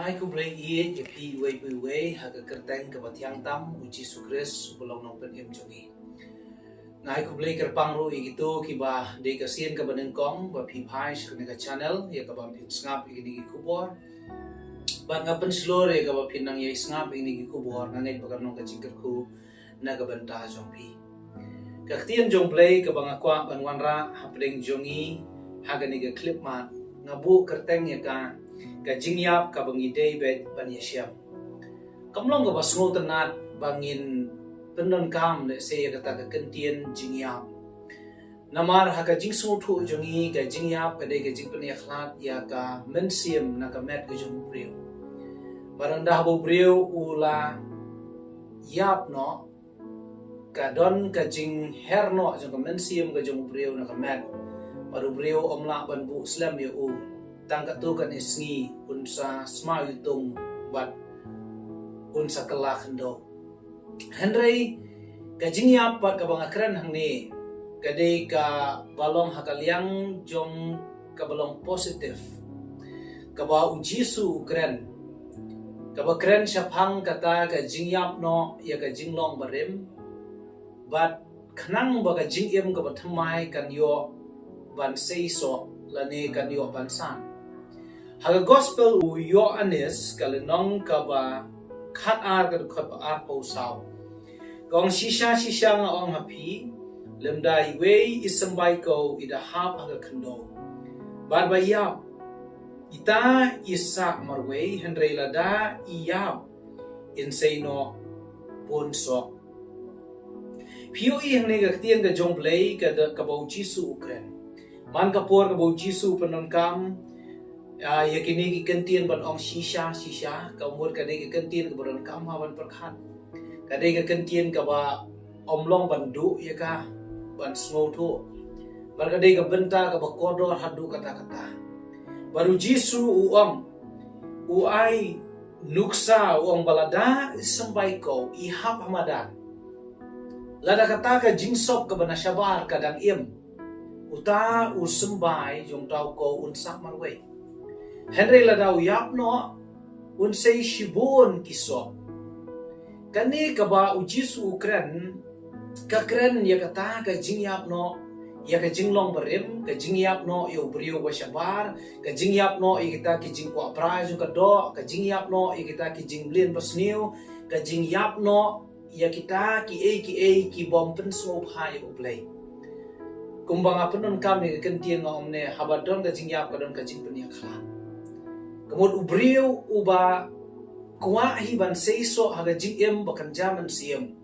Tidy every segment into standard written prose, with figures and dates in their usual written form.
Ai ku blai ye je pi wei ha ka kerteng ka batiang tam uji sukres bulong nong pen em jongi. Ngai ku blai kerpang ru gitu ki ba de ka sien ka baneng kong ba pi phai shkne ka channel ya ka ba pin snap ini ki kubor. Ba ngapen slor ya ka ba pin nang ye snap ini ki kubor ngai ba ka nong ka jingker ku na ka banta jong pi. Ka ktien jong blai ka ba ngakwa ban wanra ha pedeng jongi ha ga ni ka clip ma ngabu kerteng ya ka jingyap ka bangi day bet ban yesiam kamlong ka basngo tanat bangin penon kam le se kata ka kentien jingyap namar ha ka jingsu thu jongi ka jingyap ka day ka jingpen yakhlat ya ka mensiam na ka met ka jong priu baranda bo priu ula yap no ka don ka jing herno jong ka mensiam ka jong priu na ka met baru priu omla ban bu islam ya tangkat tu kan isngi unsa sma yutung bat unsa kelak hendo Henry kajingya pat ka bang akran hangni kade ka balong hakaliang jong ka balong positif ka ba ujisu kren ka ba kren shaphang kata ka jingyap no ya ka jinglong barim bat khnang ba ka jingem ka bathamai kan yo ban sei so lane kan yo ban san haga gospel u Yohanes kalenong ka ba khat ar ka khat ar po saw gong shisha nga ong happy lemdai we isambai ko ida hap haga khando bad ba yap ita isa marwe henry lada iyap inseno ponso POE hang nega ktien ka jong play ka bau jisu ukren man ka por ka bau jisu penon kam yakini ki kentien ban ong shisha ka umur ka de ki kentien ka baron kam hawan perkhan ka de ka kentien ka ba omlong ban du ya ka ban snow to bar ka de ka benta ka ba kodor hadu kata baru jisu u ai nuksa uang balada sampai ko ihap hamadan lada kata ka jingsop ka bana syabar kadang im uta usembai jong tau ko unsak marway Henry ladau yapno unsay shibon kiso kani kaba ujisu ukren ka kren ya kata ka jingyap no ya ka jinglong barim ka jingyap no yo brio wa shabar ka jingyap no ikita ki jingkwa prazu ka do ka jingyap no ikita ki jingblin basniu ka jingyap no ya kita ki bom pen so phai uplay kumbang apenon kami kentien ngomne habadon ka jingyap ka don ka jingpen ya khlan Kemudian ubriu uba kuah hiban seiso haga jingem bakan zaman siem.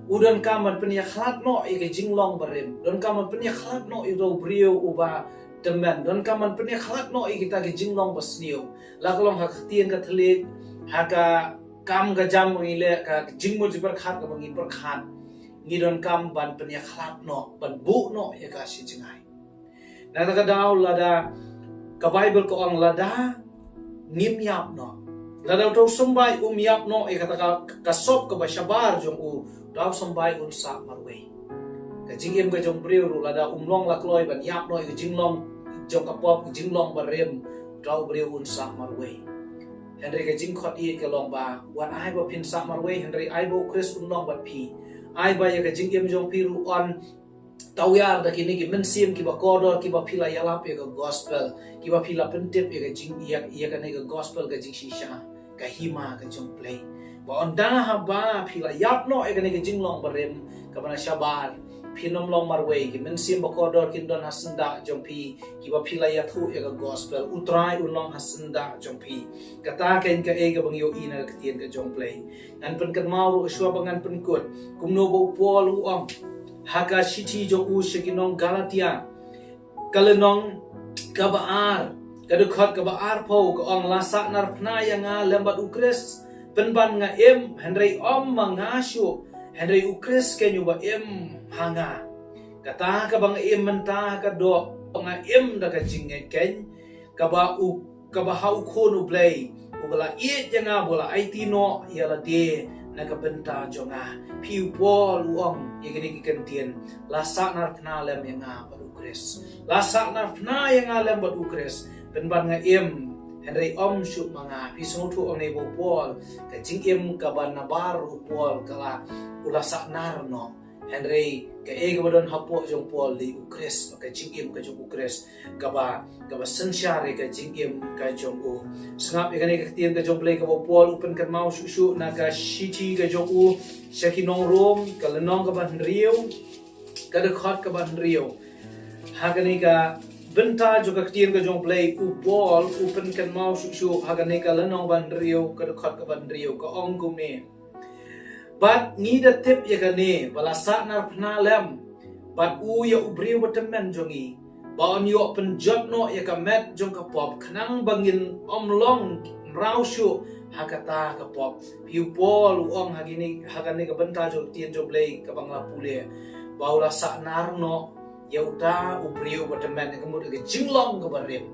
Udan kaman penyakhlat no ike jinglong barim. Don kaman penyakhlat no ito ubriu uba temen. Don kaman penyakhlat no ike taki jinglong basniu. Lakolong hakatien katelik haga kam ka jam ngile ka jingmo jiberkhat ka bangi berkhat. Ngidon kam ban penyakhlat no ban bu no ya kasi jingai. Natakadaw lada ka Bible ko ang lada ngim yap no ladaw taw sambai yap no kata kasop ka basyabar jong daw sambai sa marwe ka jingem ka jong briu lada umlong lakloi ban yap no ka jinglong jong kapop jinglong barem daw briu sa marwe Henry ka jingkhot ka long ba wan ai ba pin sa marwe Henry ai bo Chris umlong ba pi ai ba ya ka jingem jong piru on tawyar da kini ki mensim ki ba kodor ki ba pila yalap ya ka gospel ki ba pila pentip ya ka jing ya ka ne ka gospel ka jing shisha ka hima ka jong play ba onda ha ba pila yap no ya ka ne ka jinglong barem ka bana shabar pinom long marwe ki mensim ba kodor kin don hasenda jong pi ki ba pila ya thu ya ka gospel utrai ulong hasenda jong pi kata ken ka e ka bang yo ina ka tien ka jong play nan pen kan maru shwa bangan pen kut kumno bo pol uang haka shiti jo u shikinong Galatia kalenong kabaar kadukhat kabaar po ko ang lasa nar pnaya nga lembat ukres penban nga Henry mangasyo Henry ukres kenyo ba hanga kata ka bang menta ka do nga da ka jingay ken kaba hau kono play ubala it nga bola IT no yala de nakabenta jonga piu pol uang igini kentien lasa nar pna lem yang baru ukres lasa nar pna yang alem baru ukres penban nga Henry om syuk manga pisong tu om nebo pol ka jingim ka banabar upol kala ulasak narno Henry ka ega badon hapo jong pol di ukres ka jingim ka jong ukres ka ba sensyare ka jingim ka jong u sngap ikani ka tien ka jong play ka pol upen kan mau syuk na ka shichi ka jong u shakinong rom ka lenong ka ban rio ka dekat ka ban rio hagani ka benta juga ketien ke jong play upol upen kan mau syuk hagane ka lenong ban rio ka dekat ka ban rio ka ong kumne bat ngida tip ya kane balasa nar pnalem bat u ya ubriu batemen jongi ba on yo penjot no ya ka met jong ka pop khnang bangin omlong rau syuk hakata ka pop piu pol ong hagini hagane ka benta jong tien jong play ka bangla pule ba ulasa nar no ya udah ubriu batemen kemudian ke jinglong ke barim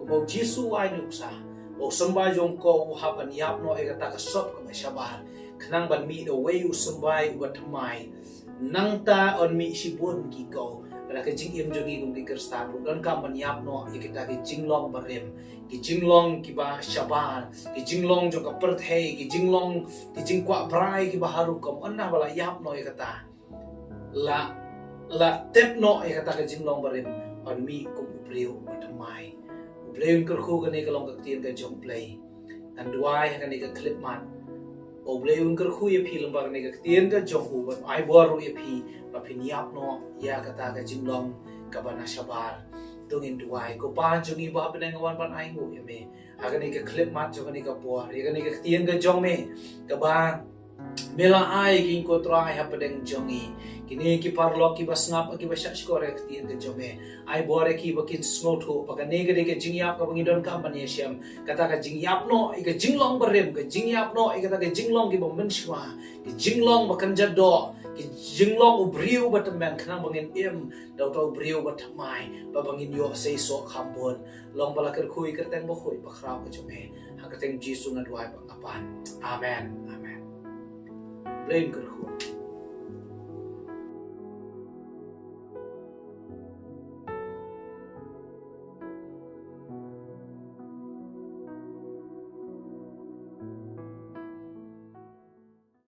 mau jisu ai nuksa mau sembai jong ko haban yap no e kata ka sop ke syabar kenang ban mi the way u sembai u batemai nang ta on mi sibun ki ko pada ke jing im jongi kum di kerstan dan kam ban yap no e kita ke jinglong barim ki jinglong ki ba syabar ki jinglong jong ka perthei ki jinglong ki jingkwa brai ki baharu kom onna bala yap no e kata la tep no e kata ka jinglong barim on mi kum ubriu batemai ubriu kerhu ka ne kalong ka tien ka jong play dan duai ka ne ka clip mat ubriu kerhu ye phi lomba ka ne ka tien ka jong u ban ai boru ye phi ba phi niap no ya kata ka jinglong ka bana shabar tungin duai ko pa jongi ba ben ngawan ban ai ngo ye me ha ka ne ka clip mat jo ka ne ka por ye ka ne ka tien ka jong me ka ba mela ai king ko try ha pedeng jongi kini ki parlo ki basngap ki basyak korek tien ke jome ai bore ki bakin snotho paka nege de ke jingyap ka bangidon company syam kata ka jingyap no i ka jinglong berem ka jingyap no i kata ka jinglong ki bamenshwa ki jinglong bakan jado ki jinglong ubriu batemen kana bangin im dau tau ubriu batamai ba bangin yo sei so khambon long bala ker khui ker teng bo khui pakrau ka jome ha ka teng jisu na duai pa ngapan amen amen blame ker khu